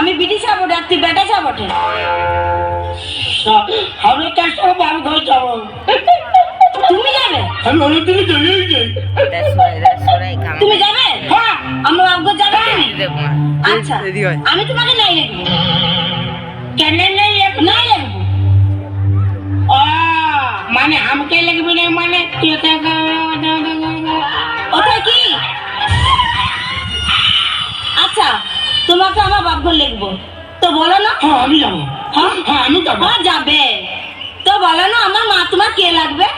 আমি বিটি সাপোর্ট আর তুই বেটা সাপোর্ট। আমি তার সঙ্গে বাবু ঘর যাবো। তুমি যাবে? আমি অনেকদিন চলেই যাই। তুমি যাবে? হ্যাঁ আমরা বাবু যাবে তুমি? আচ্ছা আমি তোমাকে নাই লিখবো। কেন নেই নাই লিখবো ও মানে আমাকে লিখবি না মানে ওটা কি? আচ্ছা তোমাকে আমার বাবু লিখবো তো বলো না। হ্যাঁ আমি যাবো। হ্যাঁ হ্যাঁ আমি যাবো। হ্যাঁ যাবে তো বলো না আমার মা তোমার কে লাগবে?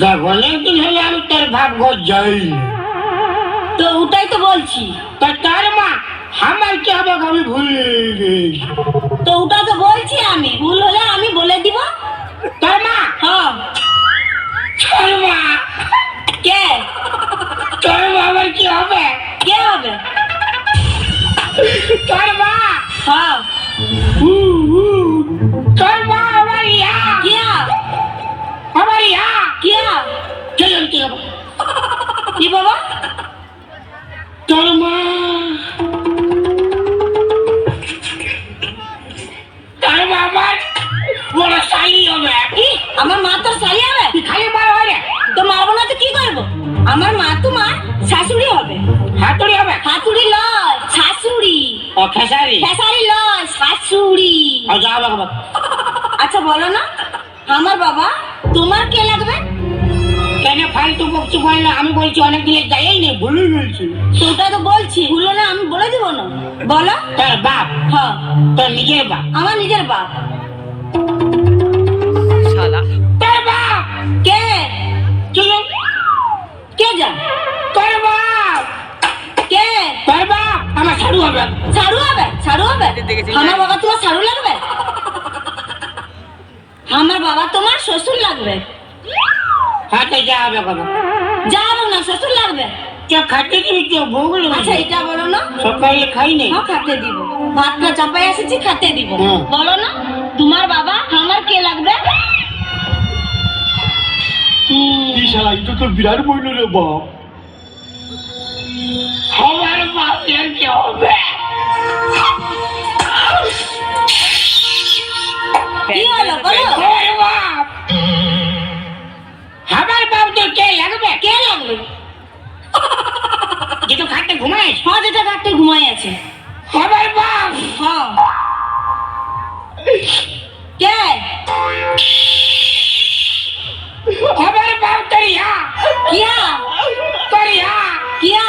দেখ অনেকদিন হলে আমি তোর ভাব ঘর যাইনি। তো ওটাই তো বলছি। তা তার মা আমার কি হবে আমি ভুলে গেছি। তো ওটা তো বলছি আমি, ভুল হলে আমি বলে দিব। তোর মা হ্যাঁ তোর মা কে? তোর মা আমার কি হবে? কে হবে? তোর মা হ্যাঁ তোর মা আমার ইয়া কিয়া আমার ইয়া কিয়া কে জানি কি হবে? কি বাবা? তোর মা তোর মা আমার বড় শালি হবে। কি আমার মা তোর শালি হবে? তুই খালি মার হয় রে। তো মারবো না তো কি করবো? আমার মা তোমার শাশুড়ি হবে। হাতুড়ি হবে। হাতুড়ি লয় শাশুড়ি। ও খেসারি খেসারি লয় শাশুড়ি। ও যা বাবা। আচ্ছা বলো না আমার বাবা তোমার কে লাগবে? কেন ফালতু বকছি বললো? আমি বলছি অনেক দিন যাই নেই ভুলে গেছি। তো ওটা তো বলছি, ভুল হলে আমি বলে দিব না। বলো। তোর বাপ হ্যাঁ তোর নিজের বাপ। আমার নিজের বাপ। তোর বাপ কে? চলো কে যা? তোর বাপ কে? তোর বাপ আমার সারু হবে। ছাড়ু হবে? ছাড়ু হবে? আমার বাবা তোমার ছাড়ু লাগবে? আমার বাবা তোমার শ্বশুর লাগবে। হাতে যা হবে কথা যাবো না শ্বশুর লাগবে। কে খাতে দিবি কেউ ভোগলো? আচ্ছা এটা বলো না। সকালে খাই নেই। হ্যাঁ খাতে দিব, ভাতটা চাপাই এসেছি খাতে দিব। হুম। বলো না তোমার বাবা আমার কে লাগবে? এই শালা এটা তো বিরাট বইল রে বাপ। আমার বাপের কি হবে? কি হলো বলো? আমার বাপ আমার বাপ তো কে লাগবে? কে লাগবে? যে তো খাটে ঘুমাইস। হ্যাঁ যেটা কাটতে ঘুমাই আছে। আমার বাপ হ্যাঁ কে? আমার বাপ তোর ইয়া কিয়া তোর ইয়া কিয়া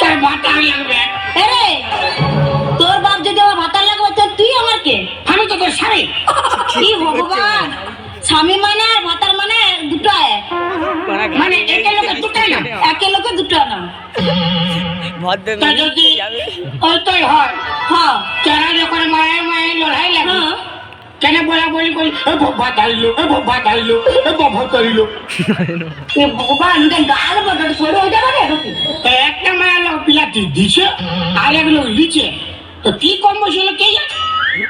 তোর মাথা লাগবে। আরে তোর বাপ যদি আমার ভাতার লাগবে তো তুই আমার কে? আমি তো তোর স্বামী। কি ভগবান, স্বামী মানে আর ভাতার মানে দুটো এক। মানে একে লোকে দুটাই না। একে লোকে দুটো না। তা যদি ওইটাই হয় হ্যাঁ যারা যখন মায়ের মায়ের লড়াই লাগে হ্যাঁ কেন বলা বলি করি এ বাবা তাইলো এ বাবা তাইলো এ বাবা তাইলো। এ ভগবান এটা গাল বটে সরে হয়ে যাবে রে নাকি? তো একটা মায়ের লোক বিলাতি দিছে আর এক লোক লিচে তো কি কম বসে কে জানে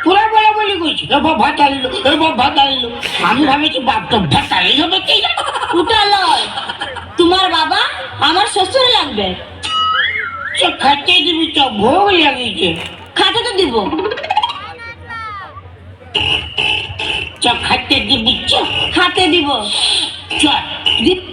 পুরা বলা বলি করছি এ বাবা তাইলো এ বাবা তাইলো। আমি ভাবেছি বাপ তো ভেতাই হবে কে জানে। ওটা লয়, তোমার বাবা আমার শ্বশুর লাগবে। সে খাইতে দিবি তো ভোগ লাগিয়েছে। খাতে তো দিব। চ খাইতে দিবি চ খাতে দিব। চ দি-